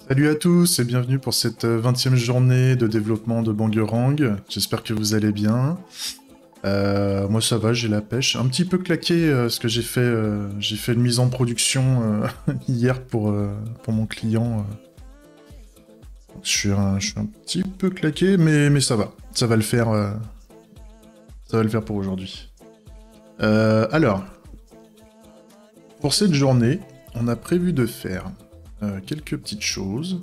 Salut à tous et bienvenue pour cette 20e journée de développement de Bangerang. J'espère que vous allez bien. Moi ça va, j'ai la pêche. Un petit peu claqué parce que j'ai fait une mise en production hier pour mon client. Je suis un petit peu claqué, mais ça va. Ça va le faire pour aujourd'hui. Alors, pour cette journée, on a prévu de faire quelques petites choses.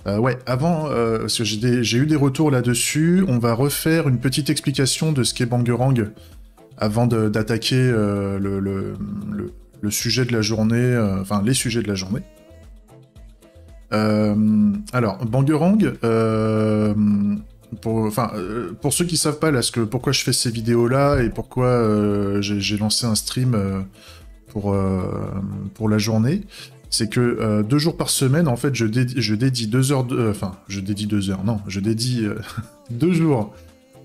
Ouais, avant, parce que j'ai eu des retours là-dessus, on va refaire une petite explication de ce qu'est Bangerang avant d'attaquer le sujet de la journée, enfin les sujets de la journée. Alors, Bangerang, pour ceux qui savent pas là, pourquoi je fais ces vidéos-là et pourquoi j'ai lancé un stream pour la journée, c'est que 2 jours par semaine, en fait, je dédie 2 heures enfin, je dédie 2 heures, non, je dédie 2 jours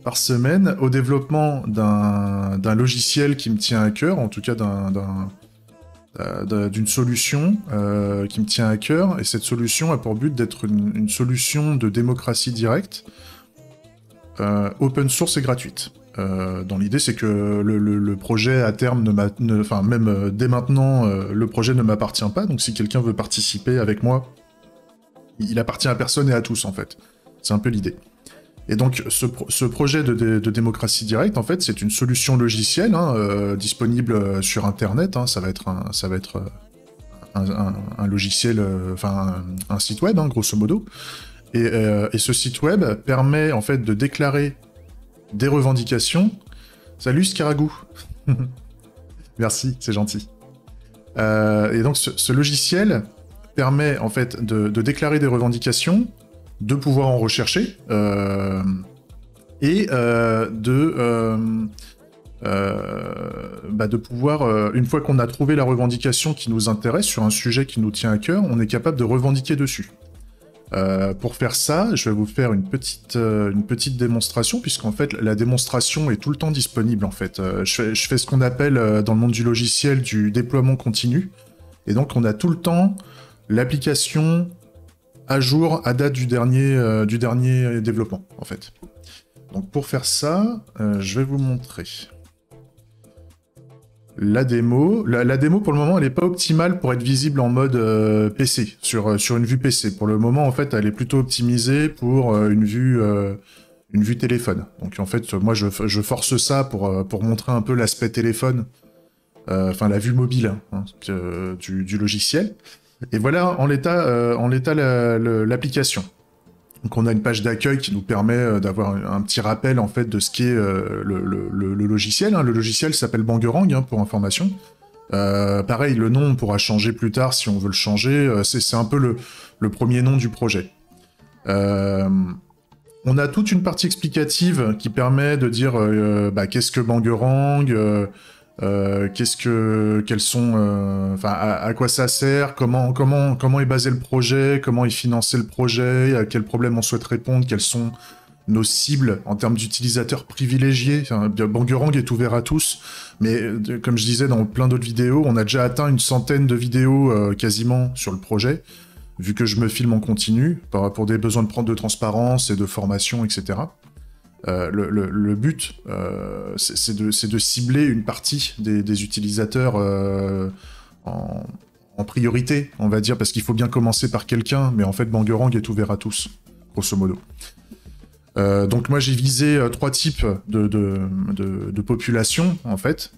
par semaine au développement d'un logiciel qui me tient à cœur, en tout cas d'une solution qui me tient à cœur, et cette solution a pour but d'être une solution de démocratie directe, open source et gratuite. Dans l'idée, c'est que le projet à terme enfin même dès maintenant, le projet ne m'appartient pas. Donc si quelqu'un veut participer avec moi, il appartient à personne et à tous en fait. C'est un peu l'idée. Et donc ce projet de démocratie directe, en fait, c'est une solution logicielle disponible sur Internet. Ça va être un logiciel, enfin un site web, grosso modo. Et ce site web permet en fait de déclarer des revendications. Salut Scaragou. Merci, c'est gentil. Et donc ce logiciel permet en fait de déclarer des revendications, de pouvoir en rechercher, et de pouvoir, une fois qu'on a trouvé la revendication qui nous intéresse sur un sujet qui nous tient à cœur, on est capable de revendiquer dessus. Pour faire ça, je vais vous faire une petite démonstration, puisqu'en fait, la démonstration est tout le temps disponible, en fait. Je fais ce qu'on appelle, dans le monde du logiciel, du déploiement continu. Et donc, on a tout le temps l'application à jour, à date du dernier développement, en fait. Donc, pour faire ça, je vais vous montrer la démo. La démo, pour le moment, elle n'est pas optimale pour être visible en mode PC, sur une vue PC. Pour le moment, en fait, elle est plutôt optimisée pour une vue téléphone. Donc, en fait, moi, je force ça pour montrer un peu l'aspect téléphone, enfin, la vue mobile du logiciel. Et voilà, en l'état l'application. Donc on a une page d'accueil qui nous permet d'avoir un petit rappel en fait de ce qu'est le logiciel. Le logiciel s'appelle Bangerang, pour information. Pareil, le nom on pourra changer plus tard si on veut le changer. C'est un peu le premier nom du projet. On a toute une partie explicative qui permet de dire qu'est-ce que Bangerang, quels sont, enfin, à quoi ça sert, comment est basé le projet, comment est financé le projet, à quels problèmes on souhaite répondre, quelles sont nos cibles en termes d'utilisateurs privilégiés. Enfin, Bangerang est ouvert à tous, mais comme je disais dans plein d'autres vidéos, on a déjà atteint une centaine de vidéos quasiment sur le projet, vu que je me filme en continu, pour des besoins de transparence et de formation, etc. Le but, c'est de cibler une partie des utilisateurs en priorité, on va dire, parce qu'il faut bien commencer par quelqu'un, mais en fait, Bangerang est ouvert à tous, grosso modo. Donc moi, j'ai visé 3 types de populations, en fait.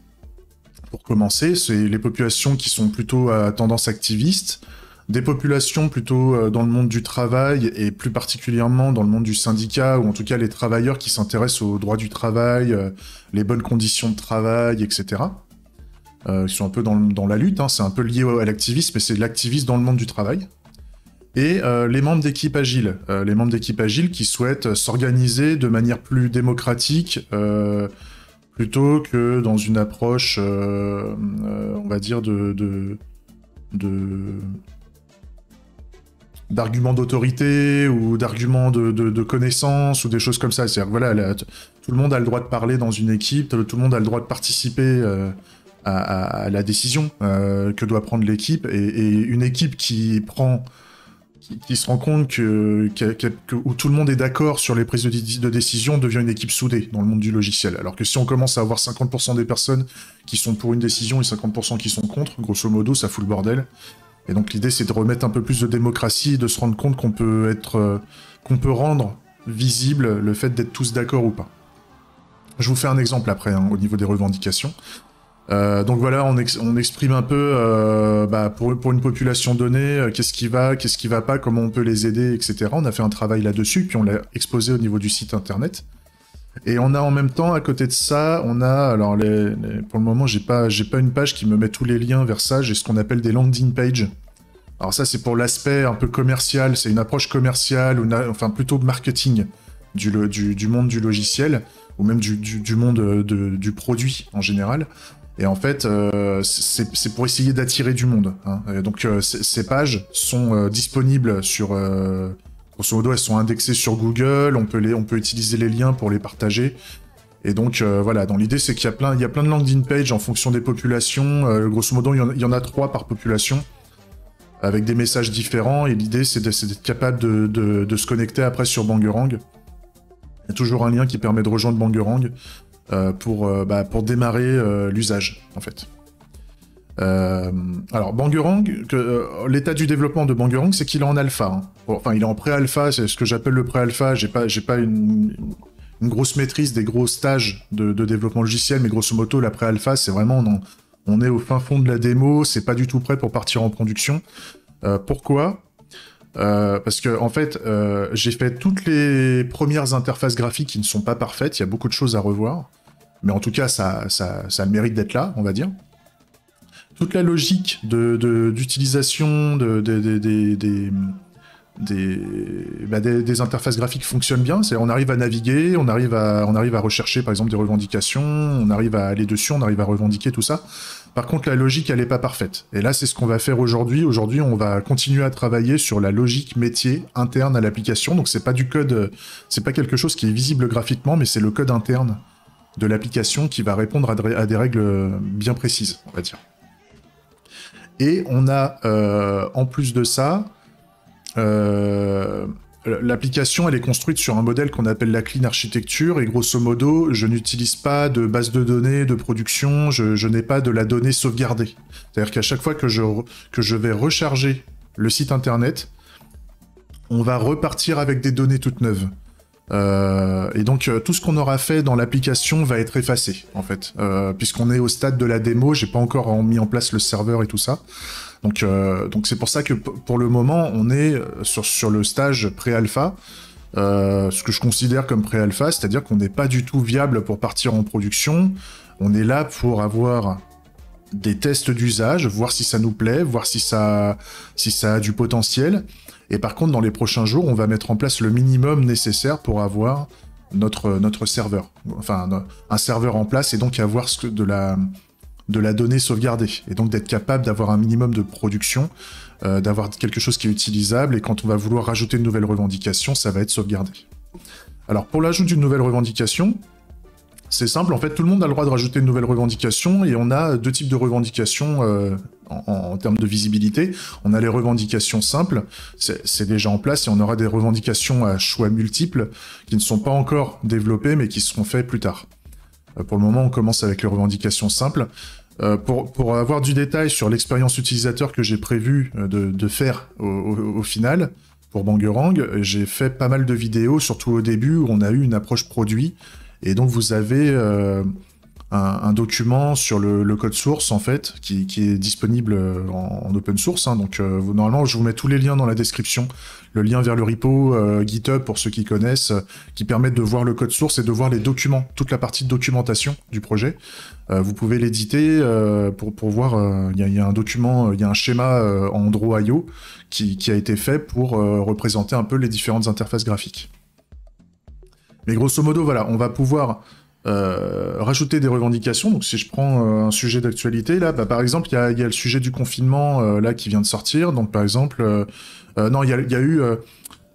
Pour commencer, c'est les populations qui sont plutôt à tendance activiste, des populations plutôt dans le monde du travail, et plus particulièrement dans le monde du syndicat, ou en tout cas les travailleurs qui s'intéressent aux droits du travail, les bonnes conditions de travail, etc. Qui sont un peu dans la lutte, c'est un peu lié à l'activisme, mais c'est de l'activisme dans le monde du travail. Et les membres d'équipe agile. Les membres d'équipe agile qui souhaitent s'organiser de manière plus démocratique, plutôt que dans une approche, on va dire, d'arguments d'autorité ou d'arguments de connaissance ou des choses comme ça. C'est-à-dire que voilà, tout le monde a le droit de parler dans une équipe, tout le monde a le droit de participer à la décision que doit prendre l'équipe, et une équipe qui qui se rend compte où tout le monde est d'accord sur les prises de décision devient une équipe soudée dans le monde du logiciel. Alors que si on commence à avoir 50% des personnes qui sont pour une décision et 50% qui sont contre, grosso modo, ça fout le bordel. Et donc l'idée, c'est de remettre un peu plus de démocratie et de se rendre compte qu'on peut rendre visible le fait d'être tous d'accord ou pas. Je vous fais un exemple après, hein, au niveau des revendications. Donc voilà, on exprime un peu pour une population donnée, qu'est-ce qui va pas, comment on peut les aider, etc. On a fait un travail là-dessus, puis on l'a exposé au niveau du site internet. Et on a en même temps, à côté de ça, on a, alors pour le moment, j'ai pas une page qui me met tous les liens vers ça, j'ai ce qu'on appelle des landing pages. Alors ça, c'est pour l'aspect un peu commercial, c'est une approche commerciale, enfin plutôt marketing du monde du logiciel, ou même du monde du produit en général. Et en fait, c'est pour essayer d'attirer du monde. Hein. Et donc ces pages sont disponibles sur... grosso modo, elles sont indexées sur Google, on peut utiliser les liens pour les partager. Et donc voilà, donc l'idée c'est qu'il y a plein de landing pages en fonction des populations. Grosso modo, il y en a 3 par population, avec des messages différents. Et l'idée c'est d'être capable de se connecter après sur Bangarang. Il y a toujours un lien qui permet de rejoindre Bangarang. Pour démarrer l'usage, en fait. Alors, Bangarang, l'état du développement de Bangarang, c'est qu'il est en alpha. Hein. Enfin, il est en pré-alpha, c'est ce que j'appelle le pré-alpha. J'ai pas une grosse maîtrise des gros stages de développement logiciel, mais grosso modo, la pré-alpha, c'est vraiment... On est au fin fond de la démo, c'est pas du tout prêt pour partir en production. Pourquoi ? Parce que en fait, j'ai fait toutes les premières interfaces graphiques qui ne sont pas parfaites, il y a beaucoup de choses à revoir, mais en tout cas, ça a le mérite d'être là, on va dire. Toute la logique d'utilisation des interfaces graphiques fonctionne bien, c'est-à-dire on arrive à naviguer, on arrive à rechercher par exemple des revendications, on arrive à aller dessus, on arrive à revendiquer tout ça. Par contre, la logique, elle n'est pas parfaite. Et là, c'est ce qu'on va faire aujourd'hui. Aujourd'hui, on va continuer à travailler sur la logique métier interne à l'application. Donc, c'est pas du code, c'est pas quelque chose qui est visible graphiquement, mais c'est le code interne de l'application qui va répondre à des règles bien précises, on va dire. Et on a, en plus de ça, l'application, elle est construite sur un modèle qu'on appelle la clean architecture, et grosso modo, je n'utilise pas de base de données de production, je n'ai pas de la donnée sauvegardée. C'est-à-dire qu'à chaque fois que je vais recharger le site internet, on va repartir avec des données toutes neuves. Et donc tout ce qu'on aura fait dans l'application va être effacé, en fait. Puisqu'on est au stade de la démo, j'ai pas encore mis en place le serveur et tout ça. Donc c'est pour ça que pour le moment, on est sur le stage pré-alpha, ce que je considère comme pré-alpha, c'est-à-dire qu'on n'est pas du tout viable pour partir en production. On est là pour avoir des tests d'usage, voir si ça nous plaît, voir si ça a du potentiel. Et par contre, dans les prochains jours, on va mettre en place le minimum nécessaire pour avoir notre serveur. Enfin, un serveur en place, et donc avoir de la donnée sauvegardée. Et donc d'être capable d'avoir un minimum de production, d'avoir quelque chose qui est utilisable, et quand on va vouloir rajouter une nouvelle revendication, ça va être sauvegardé. Alors, pour l'ajout d'une nouvelle revendication, c'est simple, en fait, tout le monde a le droit de rajouter une nouvelle revendication, et on a 2 types de revendications en termes de visibilité. On a les revendications simples, c'est déjà en place, et on aura des revendications à choix multiples, qui ne sont pas encore développées, mais qui seront faites plus tard. Pour le moment, on commence avec les revendications simples. Pour avoir du détail sur l'expérience utilisateur que j'ai prévu de faire au final, pour Bangarang, j'ai fait pas mal de vidéos, surtout au début, où on a eu une approche produit. Et donc vous avez un document sur le code source, en fait, qui est disponible en open source. Hein. Donc normalement, je vous mets tous les liens dans la description. Le lien vers le repo GitHub, pour ceux qui connaissent, qui permettent de voir le code source et de voir les documents, toute la partie de documentation du projet. Vous pouvez l'éditer pour voir, il y a un document, il y a un schéma en Draw.io qui a été fait pour représenter un peu les différentes interfaces graphiques. Mais grosso modo, voilà, on va pouvoir rajouter des revendications. Donc si je prends un sujet d'actualité, là, par exemple, il y a le sujet du confinement là qui vient de sortir. Donc par exemple, non, il y a eu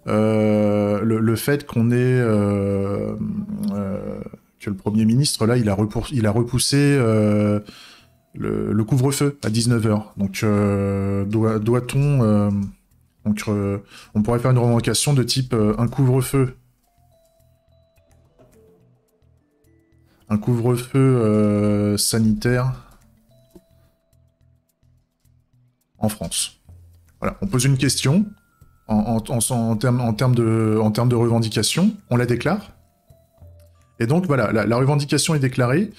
le fait qu'on ait que le Premier ministre, là, il a repoussé le couvre-feu à 19h. Donc doit-on Donc on pourrait faire une revendication de type un couvre-feu. Un couvre-feu sanitaire en France. Voilà, on pose une question en termes de revendication, on la déclare. Et donc voilà, la revendication est déclarée,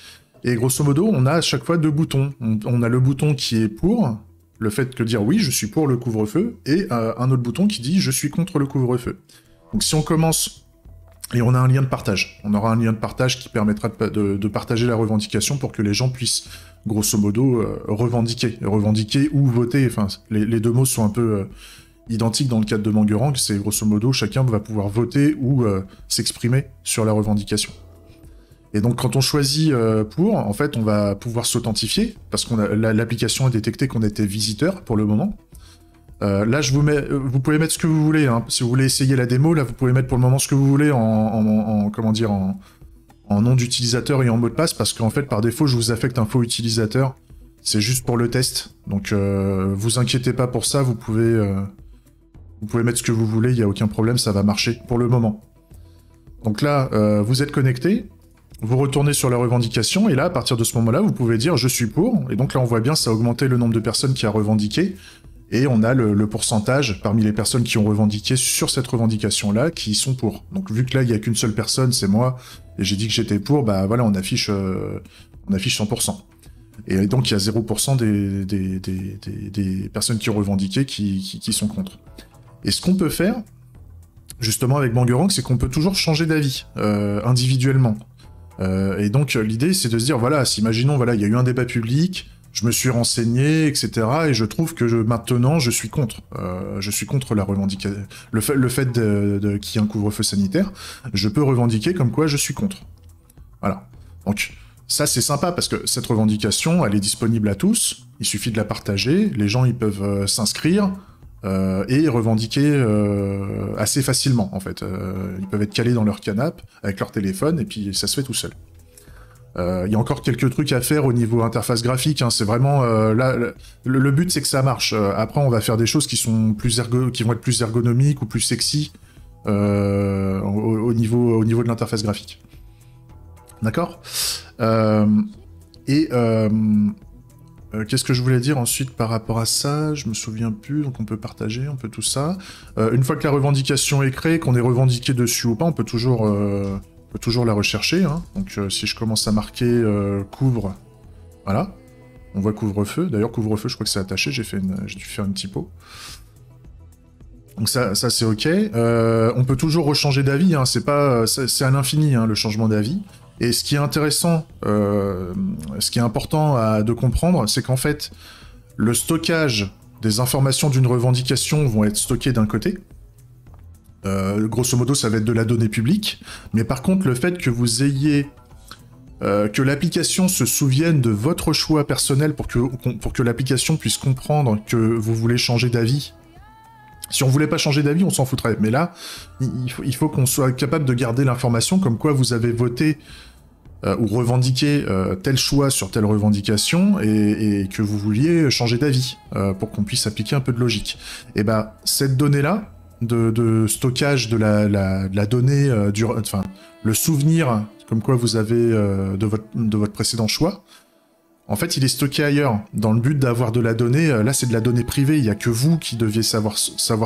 et grosso modo, on a à chaque fois deux boutons. On a le bouton qui est pour, le fait que dire oui, je suis pour le couvre-feu, et un autre bouton qui dit je suis contre le couvre-feu. Donc si on commence, et on a un lien de partage, on aura un lien de partage qui permettra de partager la revendication pour que les gens puissent, grosso modo, revendiquer ou voter, enfin, les deux mots sont un peu identiques dans le cadre de Bangarang, c'est grosso modo, chacun va pouvoir voter ou s'exprimer sur la revendication. Et donc quand on choisit pour, en fait, on va pouvoir s'authentifier, parce que l'application a détecté qu'on était visiteur pour le moment. Là, je vous mets, vous pouvez mettre ce que vous voulez, hein. Si vous voulez essayer la démo, là, vous pouvez mettre pour le moment ce que vous voulez comment dire, en nom d'utilisateur et en mot de passe, parce qu'en fait, par défaut, je vous affecte un faux utilisateur. C'est juste pour le test. Donc, vous inquiétez pas pour ça, vous pouvez mettre ce que vous voulez, il n'y a aucun problème, ça va marcher pour le moment. Donc là, vous êtes connecté. Vous retournez sur la revendication, et là, à partir de ce moment-là, vous pouvez dire « je suis pour », et donc là, on voit bien, ça a augmenté le nombre de personnes qui a revendiqué, et on a le pourcentage parmi les personnes qui ont revendiqué sur cette revendication-là, qui sont pour. Donc vu que là, il n'y a qu'une seule personne, c'est moi, et j'ai dit que j'étais pour, bah voilà, on affiche 100%. Et donc, il y a 0% des personnes qui ont revendiqué qui sont contre. Et ce qu'on peut faire, justement, avec Bangarang, c'est qu'on peut toujours changer d'avis, individuellement. Et donc l'idée c'est de se dire voilà, si imaginons voilà, il y a eu un débat public, je me suis renseigné, etc. et je trouve que maintenant je suis contre la revendication, le fait qu'il y ait un couvre-feu sanitaire, je peux revendiquer comme quoi je suis contre. Voilà. Donc ça c'est sympa parce que cette revendication elle est disponible à tous, il suffit de la partager, les gens ils peuvent s'inscrire. Et revendiquer assez facilement, en fait. Ils peuvent être calés dans leur canapé, avec leur téléphone, et puis ça se fait tout seul. Il y a encore quelques trucs à faire au niveau interface graphique, hein, c'est vraiment... là, le but, c'est que ça marche. Après, on va faire des choses qui vont être plus ergonomiques ou plus sexy au niveau de l'interface graphique. D'accord ? Qu'est-ce que je voulais dire ensuite par rapport à ça? Je me souviens plus, donc on peut partager, on peut tout ça. Une fois que la revendication est créée, qu'on est revendiqué dessus ou pas, on peut toujours la rechercher. Hein. Donc si je commence à marquer couvre, voilà, on voit couvre-feu. D'ailleurs couvre-feu, je crois que c'est attaché, j'ai dû faire une typo. Donc ça c'est ok. On peut toujours rechanger d'avis, hein. C'est à l'infini hein, le changement d'avis. Et ce qui est intéressant, ce qui est important de comprendre, c'est qu'en fait, le stockage des informations d'une revendication vont être stockées d'un côté. Grosso modo, ça va être de la donnée publique. Mais par contre, le fait que vous ayez... que l'application se souvienne de votre choix personnel pour que l'application puisse comprendre que vous voulez changer d'avis. Si on voulait pas changer d'avis, on s'en foutrait. Mais là, il faut qu'on soit capable de garder l'information comme quoi vous avez voté ou revendiqué tel choix sur telle revendication et que vous vouliez changer d'avis pour qu'on puisse appliquer un peu de logique. Et bah, cette donnée-là, de stockage de la donnée, enfin, le souvenir comme quoi vous avez de votre précédent choix, en fait, il est stocké ailleurs, dans le but d'avoir de la donnée. Là, c'est de la donnée privée, il n'y a que vous qui deviez savoir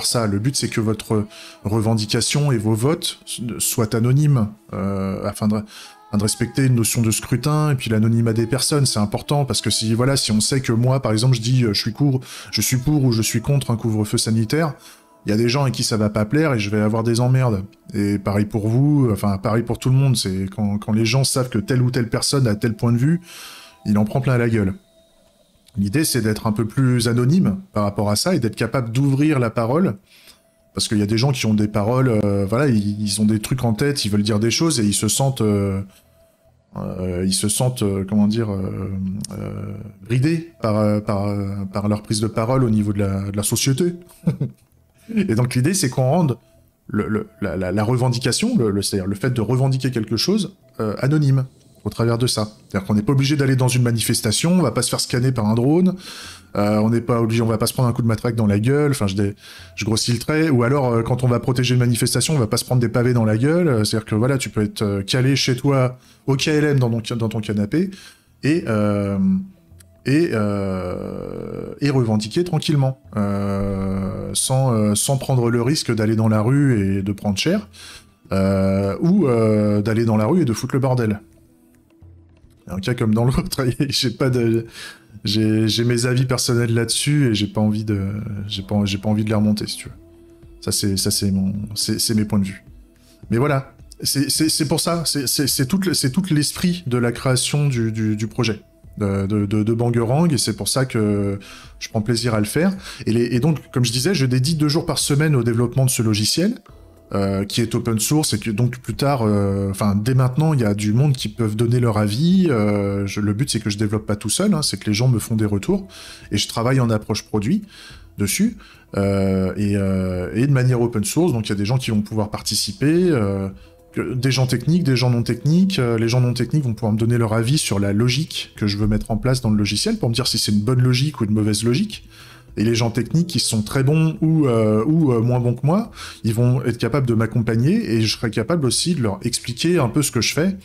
ça. Le but, c'est que votre revendication et vos votes soient anonymes, afin de respecter une notion de scrutin, et puis l'anonymat des personnes, c'est important, parce que si on sait que moi, par exemple, je dis je suis pour ou je suis contre un couvre-feu sanitaire, il y a des gens à qui ça va pas plaire, et je vais avoir des emmerdes. Et pareil pour vous, enfin, pareil pour tout le monde, c'est quand les gens savent que telle ou telle personne a tel point de vue, il en prend plein la gueule. L'idée, c'est d'être un peu plus anonyme par rapport à ça et d'être capable d'ouvrir la parole. Parce qu'il y a des gens qui ont des paroles, voilà, ils ont des trucs en tête, ils veulent dire des choses et ils se sentent comment dire, bridés par leur prise de parole au niveau de la société. Et donc l'idée, c'est qu'on rende la revendication, c'est-à-dire le fait de revendiquer quelque chose, anonyme. au travers de ça. C'est-à-dire qu'on n'est pas obligé d'aller dans une manifestation, on va pas se faire scanner par un drone, on n'est pas obligé, on va pas se prendre un coup de matraque dans la gueule, enfin je grossis le trait, ou alors quand on va protéger une manifestation, on va pas se prendre des pavés dans la gueule, c'est-à-dire que voilà, tu peux être calé chez toi au KLM dans ton canapé, et revendiquer tranquillement, sans prendre le risque d'aller dans la rue et de prendre cher, ou d'aller dans la rue et de foutre le bordel. Un cas comme dans l'autre, j'ai mes avis personnels là-dessus et j'ai pas envie de les remonter, si tu veux. Ça c'est mes points de vue. Mais voilà, c'est pour ça, c'est tout l'esprit de la création du projet de Bangarang, et c'est pour ça que je prends plaisir à le faire. Et donc, comme je disais, je dédie 2 jours par semaine au développement de ce logiciel, qui est open source, et que donc plus tard, dès maintenant, il y a du monde qui peuvent donner leur avis. Le but, c'est que je développe pas tout seul, hein, c'est que les gens me font des retours, et je travaille en approche produit dessus, et de manière open source, donc il y a des gens qui vont pouvoir participer, des gens techniques, des gens non techniques. Les gens non techniques vont pouvoir me donner leur avis sur la logique que je veux mettre en place dans le logiciel, pour me dire si c'est une bonne logique ou une mauvaise logique. Et les gens techniques qui sont très bons ou moins bons que moi, ils vont être capables de m'accompagner, et je serai capable aussi de leur expliquer un peu ce que je fais,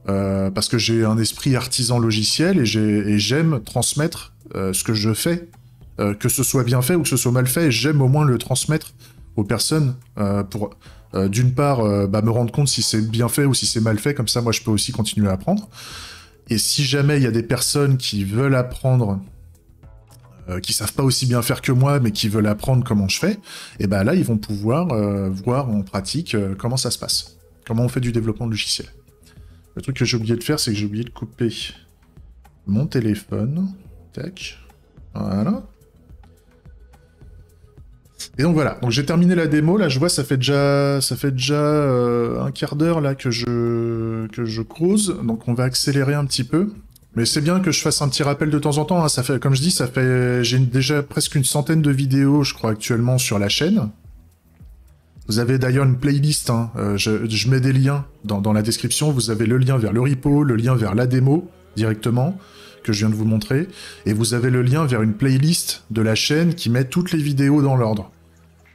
parce que j'ai un esprit artisan logiciel, et j'aime transmettre ce que je fais, que ce soit bien fait ou que ce soit mal fait, et j'aime au moins le transmettre aux personnes pour... d'une part, me rendre compte si c'est bien fait ou si c'est mal fait, comme ça moi je peux aussi continuer à apprendre. Et si jamais il y a des personnes qui veulent apprendre, qui savent pas aussi bien faire que moi, mais qui veulent apprendre comment je fais, et ben là ils vont pouvoir voir en pratique comment ça se passe, comment on fait du développement de logiciel. Le truc que j'ai oublié de faire, c'est que j'ai oublié de couper mon téléphone. Tac. Voilà. Et donc voilà, donc j'ai terminé la démo, là je vois ça fait déjà un quart d'heure là que je crouse, donc on va accélérer un petit peu. Mais c'est bien que je fasse un petit rappel de temps en temps, hein. Ça fait, comme je dis, j'ai déjà presque une centaine de vidéos, je crois, actuellement sur la chaîne. Vous avez d'ailleurs une playlist, hein. Je mets des liens dans la description, vous avez le lien vers le repo, le lien vers la démo, directement, que je viens de vous montrer, et vous avez le lien vers une playlist de la chaîne qui met toutes les vidéos dans l'ordre.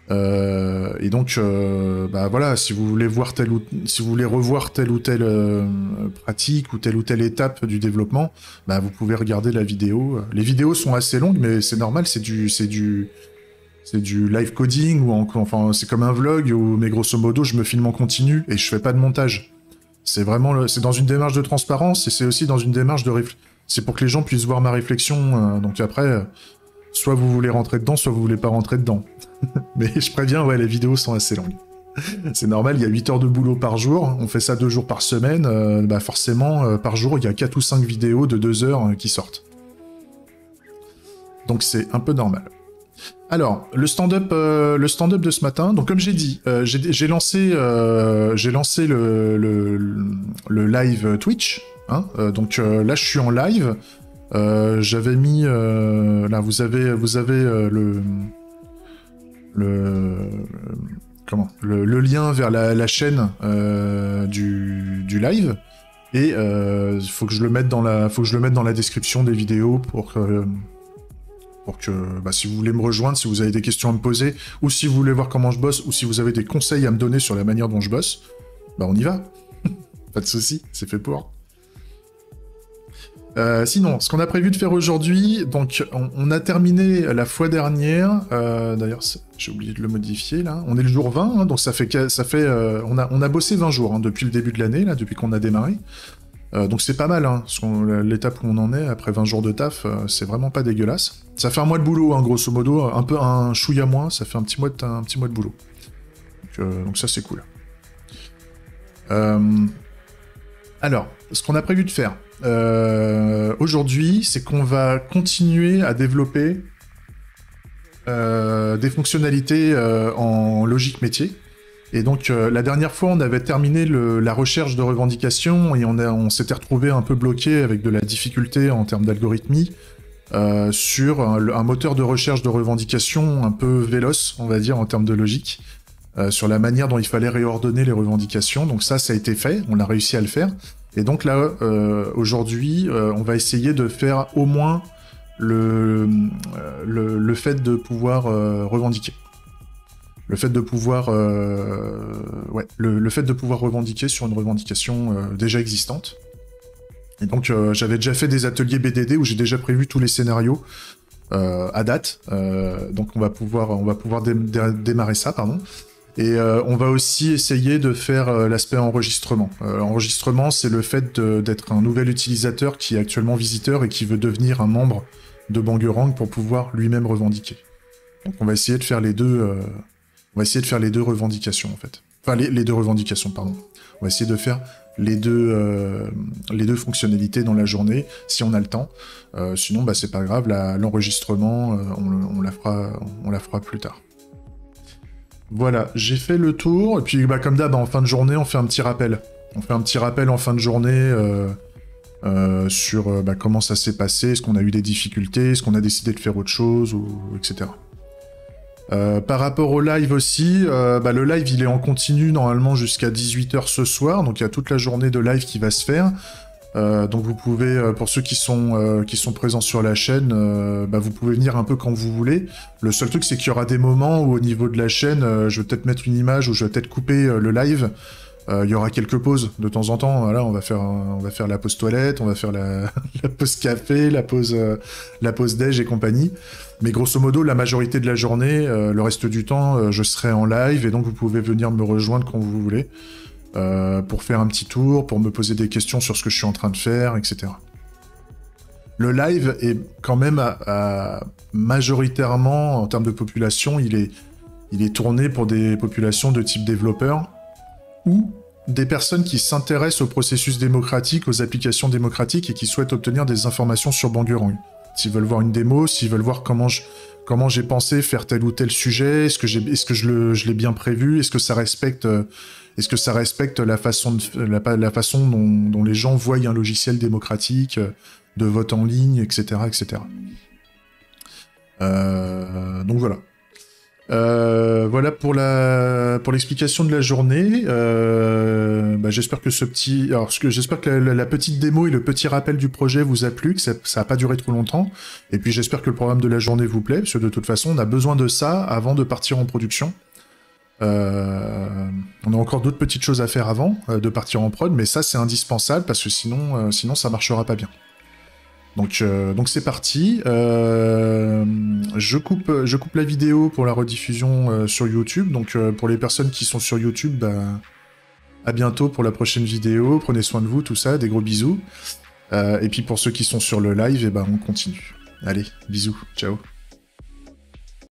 Et donc, voilà, si vous voulez voir si vous voulez revoir telle ou telle pratique ou telle étape du développement, vous pouvez regarder la vidéo. Les vidéos sont assez longues, mais c'est normal, c'est du live coding, ou enfin c'est comme un vlog, mais grosso modo je me filme en continu et je fais pas de montage. C'est vraiment, c'est dans une démarche de transparence, et c'est aussi dans une démarche de c'est pour que les gens puissent voir ma réflexion. Donc après, soit vous voulez rentrer dedans, soit vous voulez pas rentrer dedans. Mais je préviens, ouais, les vidéos sont assez longues. C'est normal, il y a 8 heures de boulot par jour, on fait ça 2 jours par semaine, forcément, par jour, il y a 4 ou 5 vidéos de 2 heures qui sortent. Donc c'est un peu normal. Alors, le stand-up de ce matin, donc comme j'ai dit, j'ai lancé le live Twitch, hein, donc là je suis en live, j'avais mis, là vous avez le lien vers la chaîne du live, et faut que je le mette dans la description des vidéos pour que si vous voulez me rejoindre, si vous avez des questions à me poser, ou si vous voulez voir comment je bosse, ou si vous avez des conseils à me donner sur la manière dont je bosse, on y va. Pas de souci, c'est fait pour. Sinon, ce qu'on a prévu de faire aujourd'hui, donc on a terminé la fois dernière, d'ailleurs j'ai oublié de le modifier là, on est le jour 20, hein, donc on a bossé 20 jours hein, depuis le début de l'année, là, depuis qu'on a démarré. Donc c'est pas mal, hein, l'étape où on en est, après 20 jours de taf, c'est vraiment pas dégueulasse. Ça fait un mois de boulot, hein, grosso modo, un chouïa moins, ça fait un petit mois de boulot. Donc ça c'est cool. Alors, ce qu'on a prévu de faire aujourd'hui, c'est qu'on va continuer à développer des fonctionnalités en logique métier. Et donc la dernière fois, on avait terminé la recherche de revendications, et on s'était retrouvé un peu bloqué avec de la difficulté en termes d'algorithmie sur un moteur de recherche de revendications un peu véloce, on va dire, en termes de logique, sur la manière dont il fallait réordonner les revendications. Donc ça a été fait, on a réussi à le faire. Et donc là, aujourd'hui, on va essayer de faire au moins le fait de pouvoir revendiquer. Le fait de pouvoir, le fait de pouvoir revendiquer sur une revendication déjà existante. Et donc j'avais déjà fait des ateliers BDD où j'ai déjà prévu tous les scénarios à date. Donc on va pouvoir démarrer ça, pardon. Et on va aussi essayer de faire l'aspect enregistrement. Enregistrement, c'est le fait d'être un nouvel utilisateur qui est actuellement visiteur et qui veut devenir un membre de Bangarang pour pouvoir lui-même revendiquer. Donc on va essayer de faire les deux. On va essayer de faire les deux revendications en fait. Enfin les deux revendications, pardon. On va essayer de faire les deux fonctionnalités dans la journée, si on a le temps. Sinon, bah, c'est pas grave, l'enregistrement, on la fera plus tard. Voilà, j'ai fait le tour, et puis bah, comme d'hab, en fin de journée, on fait un petit rappel. On fait un petit rappel en fin de journée sur comment ça s'est passé, est-ce qu'on a eu des difficultés, est-ce qu'on a décidé de faire autre chose, etc. Par rapport au live aussi, le live il est en continu normalement jusqu'à 18h ce soir, donc il y a toute la journée de live qui va se faire. Donc vous pouvez, pour ceux qui sont présents sur la chaîne, vous pouvez venir un peu quand vous voulez. Le seul truc c'est qu'il y aura des moments où au niveau de la chaîne, je vais peut-être mettre une image ou je vais peut-être couper le live. Il y aura quelques pauses de temps en temps. Voilà, on va faire la pause toilette, on va faire la pause café, la pause déj et compagnie. Mais grosso modo, la majorité de la journée, le reste du temps, je serai en live et donc vous pouvez venir me rejoindre quand vous voulez pour faire un petit tour, pour me poser des questions sur ce que je suis en train de faire, etc. Le live est quand même majoritairement, en termes de population, il est tourné pour des populations de type développeur ou des personnes qui s'intéressent au processus démocratique, aux applications démocratiques et qui souhaitent obtenir des informations sur Bangarang. S'ils veulent voir une démo, s'ils veulent voir comment j'ai pensé faire tel ou tel sujet, est-ce que je l'ai bien prévu, est-ce que ça respecte la façon dont les gens voient un logiciel démocratique, de vote en ligne, etc., etc. Donc voilà. Voilà pour l'explication de la journée. J'espère que j'espère que la petite démo et le petit rappel du projet vous a plu, que ça a pas duré trop longtemps. Et puis j'espère que le programme de la journée vous plaît, parce que de toute façon on a besoin de ça avant de partir en production. On a encore d'autres petites choses à faire avant de partir en prod, mais ça c'est indispensable parce que sinon ça marchera pas bien. Donc c'est parti. Je coupe la vidéo pour la rediffusion sur YouTube. Donc pour les personnes qui sont sur YouTube, à bientôt pour la prochaine vidéo. Prenez soin de vous, tout ça. Des gros bisous. Et puis pour ceux qui sont sur le live, on continue. Allez, bisous, ciao.